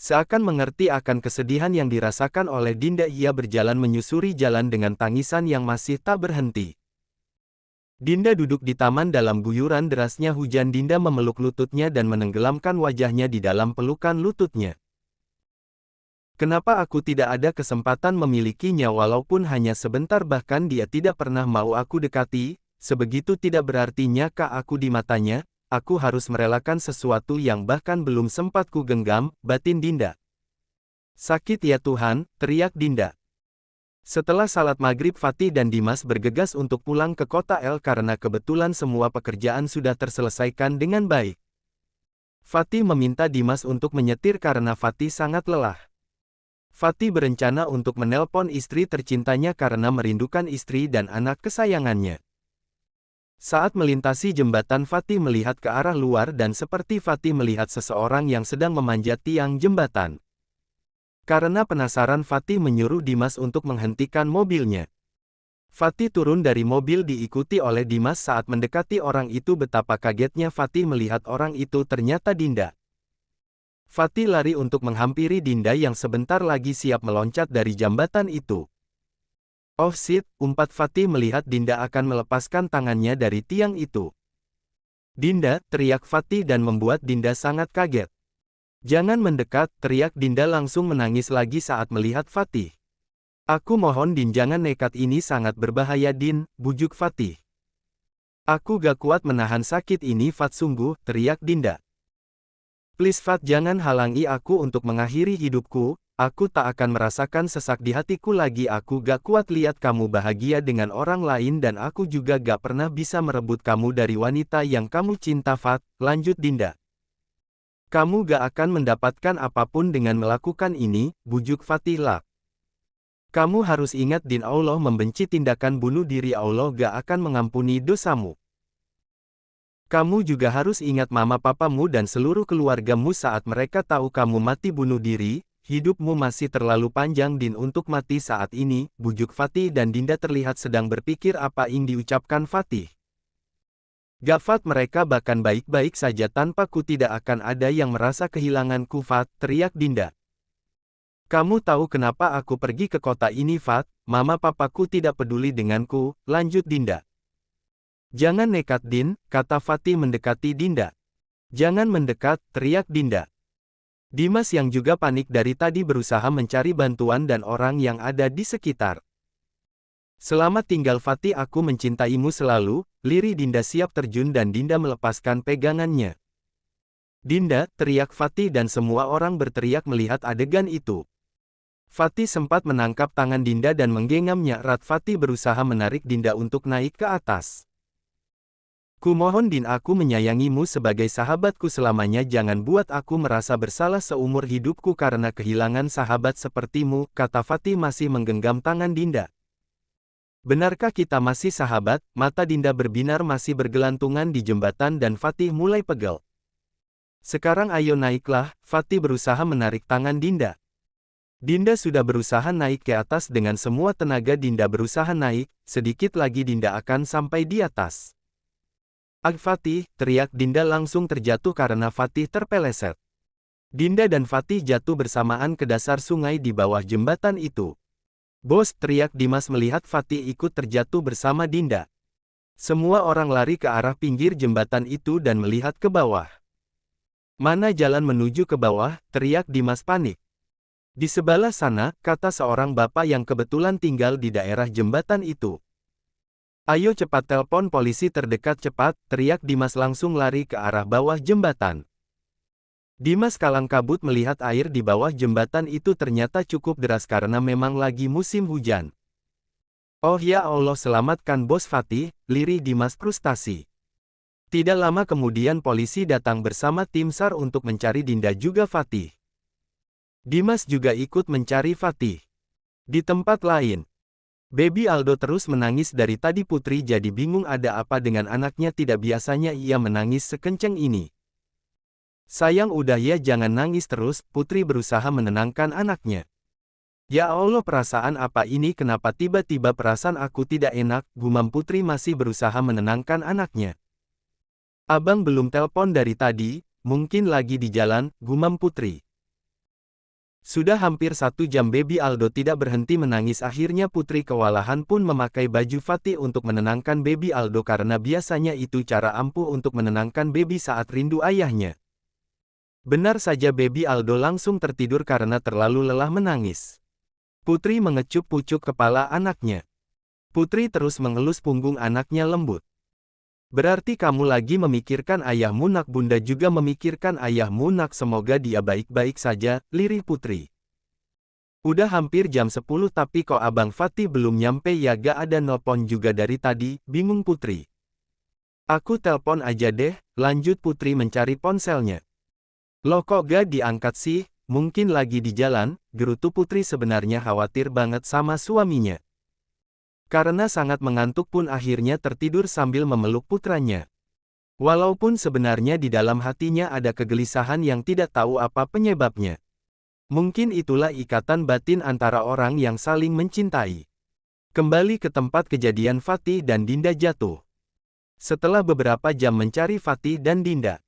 Seakan mengerti akan kesedihan yang dirasakan oleh Dinda, ia berjalan menyusuri jalan dengan tangisan yang masih tak berhenti. Dinda duduk di taman dalam guyuran derasnya hujan. Dinda memeluk lututnya dan menenggelamkan wajahnya di dalam pelukan lututnya. Kenapa aku tidak ada kesempatan memilikinya walaupun hanya sebentar, bahkan dia tidak pernah mau aku dekati, sebegitu tidak berartinya kah aku di matanya? Aku harus merelakan sesuatu yang bahkan belum sempat ku genggam, batin Dinda. Sakit ya Tuhan, teriak Dinda. Setelah salat maghrib, Fatih dan Dimas bergegas untuk pulang ke kota El karena kebetulan semua pekerjaan sudah terselesaikan dengan baik. Fatih meminta Dimas untuk menyetir karena Fatih sangat lelah. Fatih berencana untuk menelpon istri tercintanya karena merindukan istri dan anak kesayangannya. Saat melintasi jembatan, Fatih melihat ke arah luar dan seperti Fatih melihat seseorang yang sedang memanjat tiang jembatan. Karena penasaran, Fatih menyuruh Dimas untuk menghentikan mobilnya. Fatih turun dari mobil diikuti oleh Dimas. Saat mendekati orang itu, betapa kagetnya Fatih melihat orang itu ternyata Dinda. Fatih lari untuk menghampiri Dinda yang sebentar lagi siap meloncat dari jembatan itu. Oh shit, umpat Fatih melihat Dinda akan melepaskan tangannya dari tiang itu. Dinda, teriak Fatih dan membuat Dinda sangat kaget. Jangan mendekat, teriak Dinda langsung menangis lagi saat melihat Fatih. Aku mohon Din, jangan nekat, ini sangat berbahaya Din, bujuk Fatih. Aku gak kuat menahan sakit ini Fat, sungguh, teriak Dinda. Please Fat, jangan halangi aku untuk mengakhiri hidupku. Aku tak akan merasakan sesak di hatiku lagi. Aku gak kuat lihat kamu bahagia dengan orang lain dan aku juga gak pernah bisa merebut kamu dari wanita yang kamu cinta Fat, lanjut Dinda. Kamu gak akan mendapatkan apapun dengan melakukan ini, bujuk Fatih lah. Kamu harus ingat Din, Allah membenci tindakan bunuh diri, Allah gak akan mengampuni dosamu. Kamu juga harus ingat mama papamu dan seluruh keluargamu saat mereka tahu kamu mati bunuh diri. Hidupmu masih terlalu panjang Din untuk mati saat ini, bujuk Fatih dan Dinda terlihat sedang berpikir apa yang diucapkan Fatih. Gak Fat, mereka bahkan baik-baik saja tanpaku, tidak akan ada yang merasa kehilanganku Fat, teriak Dinda. Kamu tahu kenapa aku pergi ke kota ini Fat? Mama papaku tidak peduli denganku, lanjut Dinda. Jangan nekat Din, kata Fatih mendekati Dinda. Jangan mendekat, teriak Dinda. Dimas yang juga panik dari tadi berusaha mencari bantuan dan orang yang ada di sekitar. Selamat tinggal Fatih, aku mencintaimu selalu, lirih Dinda siap terjun dan Dinda melepaskan pegangannya. Dinda, teriak Fatih dan semua orang berteriak melihat adegan itu. Fatih sempat menangkap tangan Dinda dan menggenggamnya erat. Fatih berusaha menarik Dinda untuk naik ke atas. Kumohon Din, aku menyayangimu sebagai sahabatku selamanya, jangan buat aku merasa bersalah seumur hidupku karena kehilangan sahabat sepertimu, kata Fatih masih menggenggam tangan Dinda. Benarkah kita masih sahabat? Mata Dinda berbinar masih bergelantungan di jembatan dan Fatih mulai pegel. Sekarang ayo naiklah, Fatih berusaha menarik tangan Dinda. Dinda sudah berusaha naik ke atas dengan semua tenaga. Dinda berusaha naik, sedikit lagi Dinda akan sampai di atas. Ag Fatih, teriak Dinda langsung terjatuh karena Fatih terpeleset. Dinda dan Fatih jatuh bersamaan ke dasar sungai di bawah jembatan itu. Bos, teriak Dimas melihat Fatih ikut terjatuh bersama Dinda. Semua orang lari ke arah pinggir jembatan itu dan melihat ke bawah. Mana jalan menuju ke bawah, teriak Dimas panik. Di sebelah sana, kata seorang bapak yang kebetulan tinggal di daerah jembatan itu. Ayo cepat telepon polisi terdekat cepat, teriak Dimas langsung lari ke arah bawah jembatan. Dimas kalang kabut melihat air di bawah jembatan itu ternyata cukup deras karena memang lagi musim hujan. Oh ya Allah, selamatkan Bos Fatih, lirih Dimas frustasi. Tidak lama kemudian polisi datang bersama tim SAR untuk mencari Dinda juga Fatih. Dimas juga ikut mencari Fatih. Di tempat lain, Baby Aldo terus menangis dari tadi. Putri jadi bingung ada apa dengan anaknya, tidak biasanya ia menangis sekencang ini. Sayang udah ya, jangan nangis terus, Putri berusaha menenangkan anaknya. Ya Allah, perasaan apa ini, kenapa tiba-tiba perasaan aku tidak enak, gumam Putri masih berusaha menenangkan anaknya. Abang belum telepon dari tadi, mungkin lagi di jalan, gumam Putri. Sudah hampir 1 jam Baby Aldo tidak berhenti menangis. Akhirnya Putri kewalahan pun memakai baju Fatih untuk menenangkan Baby Aldo karena biasanya itu cara ampuh untuk menenangkan baby saat rindu ayahnya. Benar saja Baby Aldo langsung tertidur karena terlalu lelah menangis. Putri mengecup pucuk kepala anaknya. Putri terus mengelus punggung anaknya lembut. Berarti kamu lagi memikirkan ayahmu nak? Bunda juga memikirkan ayahmu nak, semoga dia baik-baik saja, lirih Putri. Udah hampir jam 10 tapi kok Abang Fatih belum nyampe ya? Gak ada nelpon juga dari tadi, bingung Putri. Aku telpon aja deh, lanjut Putri mencari ponselnya. Loh kok gak diangkat sih? Mungkin lagi di jalan, gerutu Putri sebenarnya khawatir banget sama suaminya. Karena sangat mengantuk pun akhirnya tertidur sambil memeluk putranya. Walaupun sebenarnya di dalam hatinya ada kegelisahan yang tidak tahu apa penyebabnya. Mungkin itulah ikatan batin antara orang yang saling mencintai. Kembali ke tempat kejadian, Fatih dan Dinda jatuh. Setelah beberapa jam mencari Fatih dan Dinda,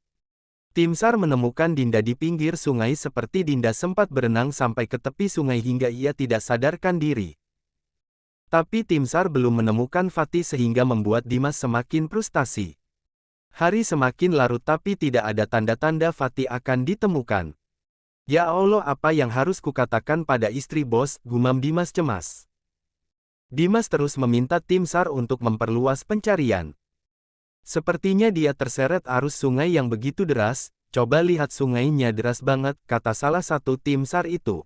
tim SAR menemukan Dinda di pinggir sungai. Seperti Dinda sempat berenang sampai ke tepi sungai hingga ia tidak sadarkan diri. Tapi tim SAR belum menemukan Fatih sehingga membuat Dimas semakin frustasi. Hari semakin larut tapi tidak ada tanda-tanda Fatih akan ditemukan. Ya Allah, apa yang harus kukatakan pada istri bos, gumam Dimas cemas. Dimas terus meminta tim SAR untuk memperluas pencarian. Sepertinya dia terseret arus sungai yang begitu deras. Coba lihat, sungainya deras banget, kata salah satu tim SAR itu.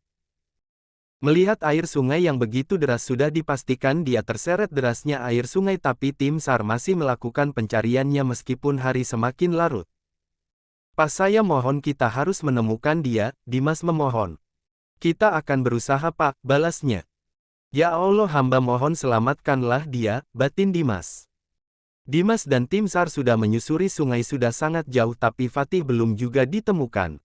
Melihat air sungai yang begitu deras sudah dipastikan dia terseret derasnya air sungai, tapi tim SAR masih melakukan pencariannya meskipun hari semakin larut. Pas saya mohon kita harus menemukan dia, Dimas memohon. Kita akan berusaha Pak, balasnya. Ya Allah, hamba mohon selamatkanlah dia, batin Dimas. Dimas dan tim SAR sudah menyusuri sungai sudah sangat jauh tapi Fatih belum juga ditemukan.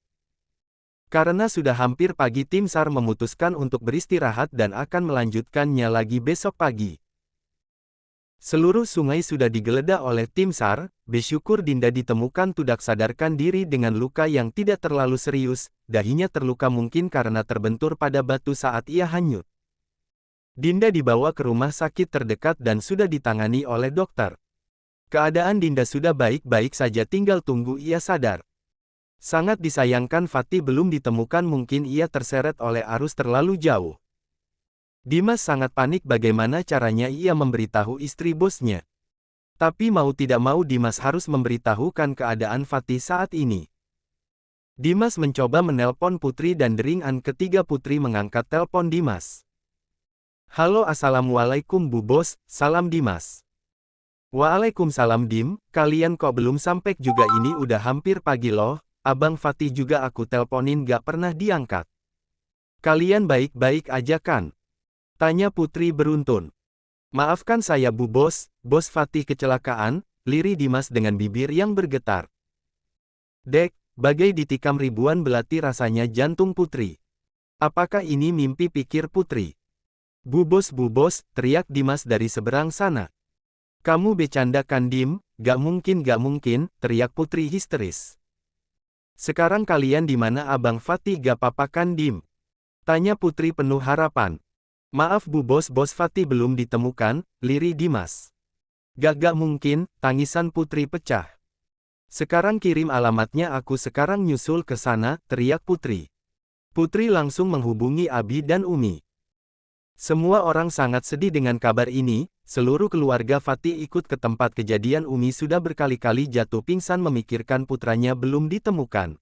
Karena sudah hampir pagi, tim SAR memutuskan untuk beristirahat dan akan melanjutkannya lagi besok pagi. Seluruh sungai sudah digeledah oleh tim SAR, bersyukur Dinda ditemukan tidak sadarkan diri dengan luka yang tidak terlalu serius, dahinya terluka mungkin karena terbentur pada batu saat ia hanyut. Dinda dibawa ke rumah sakit terdekat dan sudah ditangani oleh dokter. Keadaan Dinda sudah baik-baik saja, tinggal tunggu ia sadar. Sangat disayangkan Fatih belum ditemukan, mungkin ia terseret oleh arus terlalu jauh. Dimas sangat panik bagaimana caranya ia memberitahu istri bosnya. Tapi mau tidak mau Dimas harus memberitahukan keadaan Fatih saat ini. Dimas mencoba menelpon Putri dan deringan ketiga Putri mengangkat telepon Dimas. Halo, assalamualaikum Bu Bos, salam Dimas. Waalaikumsalam Dim, kalian kok belum sampai juga? Ini udah hampir pagi loh, Abang Fatih juga aku telponin gak pernah diangkat. Kalian baik-baik aja kan? Tanya Putri beruntun. Maafkan saya Bu Bos, Bos Fatih kecelakaan, lirih Dimas dengan bibir yang bergetar. Dek, bagai ditikam ribuan belati rasanya jantung Putri. Apakah ini mimpi, pikir Putri? Bu Bos, teriak Dimas dari seberang sana. Kamu bercanda kan Dim? Gak mungkin, teriak Putri histeris. Sekarang kalian di mana? Abang Fatih gak apa-apa kan Dim? Tanya Putri penuh harapan. Maaf Bu Bos, Bos Fatih belum ditemukan, lirih Dimas. Gak mungkin, tangisan Putri pecah. Sekarang kirim alamatnya, aku sekarang nyusul ke sana, teriak Putri. Putri langsung menghubungi Abi dan Umi. Semua orang sangat sedih dengan kabar ini, seluruh keluarga Fatih ikut ke tempat kejadian. Umi sudah berkali-kali jatuh pingsan memikirkan putranya belum ditemukan.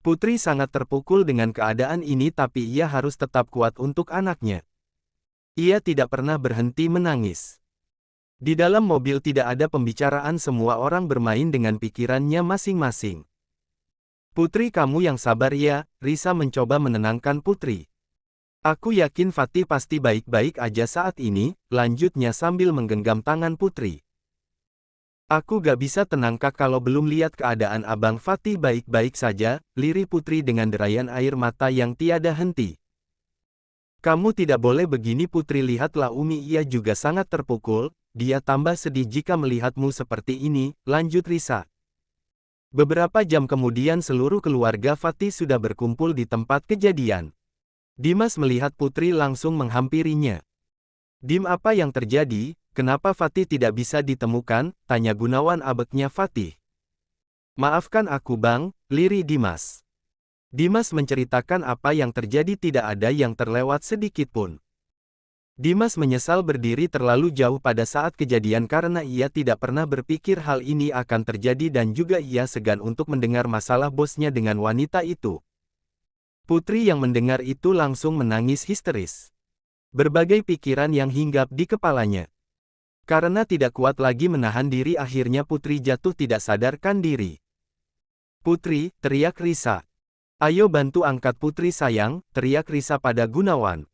Putri sangat terpukul dengan keadaan ini tapi ia harus tetap kuat untuk anaknya. Ia tidak pernah berhenti menangis. Di dalam mobil tidak ada pembicaraan, semua orang bermain dengan pikirannya masing-masing. Putri, kamu yang sabar ya, Risa mencoba menenangkan Putri. Aku yakin Fatih pasti baik-baik aja saat ini, lanjutnya sambil menggenggam tangan Putri. Aku gak bisa tenang Kak kalau belum lihat keadaan Abang Fatih baik-baik saja, lirih Putri dengan derayan air mata yang tiada henti. Kamu tidak boleh begini Putri, lihatlah Umi, ia juga sangat terpukul, dia tambah sedih jika melihatmu seperti ini, lanjut Risa. Beberapa jam kemudian seluruh keluarga Fatih sudah berkumpul di tempat kejadian. Dimas melihat Putri langsung menghampirinya. "Dim, apa yang terjadi? Kenapa Fatih tidak bisa ditemukan?" tanya Gunawan abeknya Fatih. "Maafkan aku Bang," lirih Dimas. Dimas menceritakan apa yang terjadi, tidak ada yang terlewat sedikit pun. Dimas menyesal berdiri terlalu jauh pada saat kejadian karena ia tidak pernah berpikir hal ini akan terjadi dan juga ia segan untuk mendengar masalah bosnya dengan wanita itu. Putri yang mendengar itu langsung menangis histeris. Berbagai pikiran yang hinggap di kepalanya. Karena tidak kuat lagi menahan diri, akhirnya Putri jatuh tidak sadarkan diri. "Putri," teriak Risa. "Ayo bantu angkat Putri sayang," teriak Risa pada Gunawan.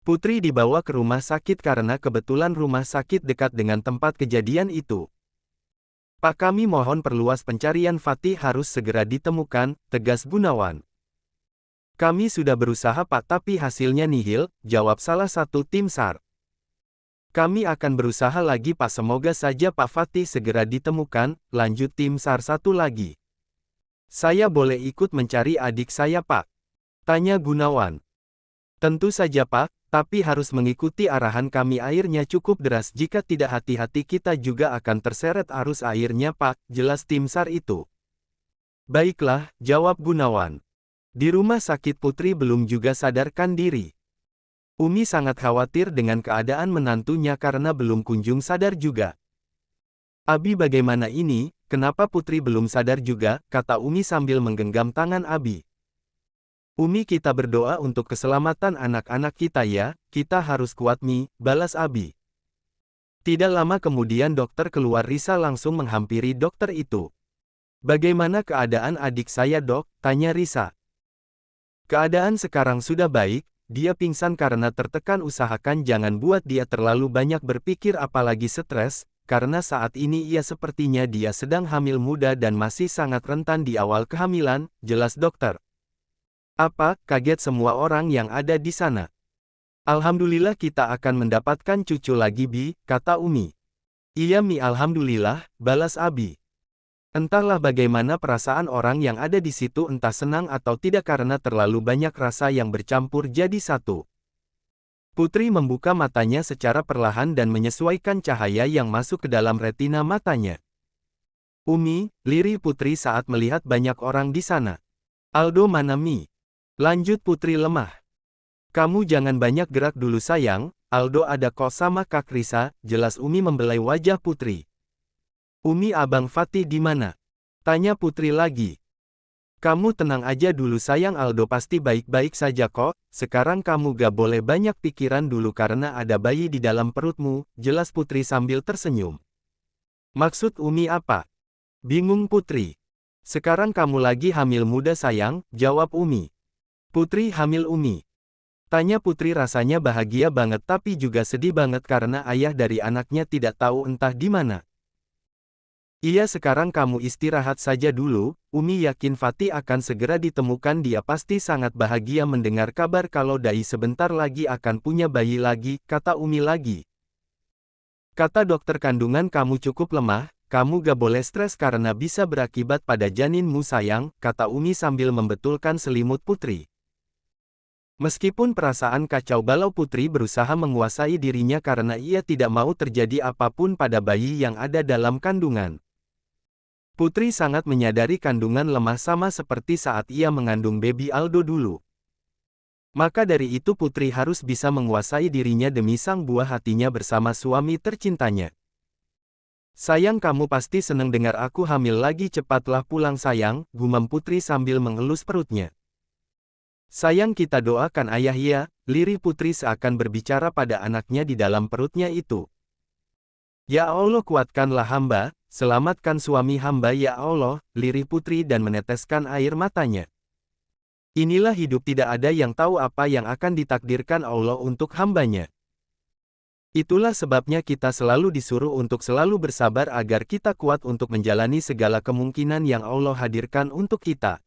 Putri dibawa ke rumah sakit karena kebetulan rumah sakit dekat dengan tempat kejadian itu. "Pak, kami mohon perluas pencarian Fatih, harus segera ditemukan," tegas Gunawan. "Kami sudah berusaha Pak, tapi hasilnya nihil," jawab salah satu tim SAR. "Kami akan berusaha lagi Pak, semoga saja Pak Fatih segera ditemukan," lanjut tim SAR satu lagi. "Saya boleh ikut mencari adik saya Pak?" tanya Gunawan. "Tentu saja Pak, tapi harus mengikuti arahan kami, airnya cukup deras, jika tidak hati-hati kita juga akan terseret arus airnya Pak," jelas tim SAR itu. "Baiklah," jawab Gunawan. Di rumah sakit Putri belum juga sadarkan diri. Umi sangat khawatir dengan keadaan menantunya karena belum kunjung sadar juga. "Abi, bagaimana ini, kenapa Putri belum sadar juga?" kata Umi sambil menggenggam tangan Abi. "Umi, kita berdoa untuk keselamatan anak-anak kita ya, kita harus kuat Mi," balas Abi. Tidak lama kemudian dokter keluar. Risa langsung menghampiri dokter itu. "Bagaimana keadaan adik saya Dok?" tanya Risa. "Keadaan sekarang sudah baik, dia pingsan karena tertekan, usahakan jangan buat dia terlalu banyak berpikir apalagi stres, karena saat ini ia sepertinya dia sedang hamil muda dan masih sangat rentan di awal kehamilan," jelas dokter. "Apa?" kaget semua orang yang ada di sana. "Alhamdulillah kita akan mendapatkan cucu lagi Bi," kata Umi. "Iya Mi, alhamdulillah," balas Abi. Entahlah bagaimana perasaan orang yang ada di situ, entah senang atau tidak karena terlalu banyak rasa yang bercampur jadi satu. Putri membuka matanya secara perlahan dan menyesuaikan cahaya yang masuk ke dalam retina matanya. "Umi," lirih Putri saat melihat banyak orang di sana. "Aldo mana Mi?" lanjut Putri lemah. "Kamu jangan banyak gerak dulu sayang, Aldo ada kok sama Kak Risa," jelas Umi membelai wajah Putri. "Umi, Abang Fatih di mana?" tanya Putri lagi. "Kamu tenang aja dulu sayang, Aldo pasti baik-baik saja kok, sekarang kamu gak boleh banyak pikiran dulu karena ada bayi di dalam perutmu," jelas Putri sambil tersenyum. "Maksud Umi apa?" bingung Putri. "Sekarang kamu lagi hamil muda sayang," jawab Umi. "Putri hamil Umi?" tanya Putri, rasanya bahagia banget tapi juga sedih banget karena ayah dari anaknya tidak tahu entah di mana. "Iya, sekarang kamu istirahat saja dulu, Umi yakin Fatih akan segera ditemukan, dia pasti sangat bahagia mendengar kabar kalau Dai sebentar lagi akan punya bayi lagi," kata Umi lagi. "Kata dokter kandungan kamu cukup lemah, kamu gak boleh stres karena bisa berakibat pada janinmu sayang," kata Umi sambil membetulkan selimut Putri. Meskipun perasaan kacau balau, Putri berusaha menguasai dirinya karena ia tidak mau terjadi apapun pada bayi yang ada dalam kandungan. Putri sangat menyadari kandungan lemah sama seperti saat ia mengandung baby Aldo dulu. Maka dari itu Putri harus bisa menguasai dirinya demi sang buah hatinya bersama suami tercintanya. "Sayang, kamu pasti senang dengar aku hamil lagi, cepatlah pulang sayang," gumam Putri sambil mengelus perutnya. "Sayang, kita doakan ayah ya," lirih Putri seakan berbicara pada anaknya di dalam perutnya itu. "Ya Allah, kuatkanlah hamba, selamatkan suami hamba ya Allah," lirih Putri dan meneteskan air matanya. Inilah hidup, tidak ada yang tahu apa yang akan ditakdirkan Allah untuk hambanya. Itulah sebabnya kita selalu disuruh untuk selalu bersabar agar kita kuat untuk menjalani segala kemungkinan yang Allah hadirkan untuk kita.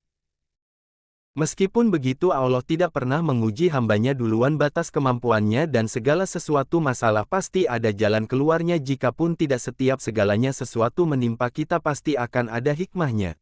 Meskipun begitu, Allah tidak pernah menguji hambanya duluan batas kemampuannya dan segala sesuatu masalah pasti ada jalan keluarnya, jikapun tidak setiap segalanya sesuatu menimpa kita pasti akan ada hikmahnya.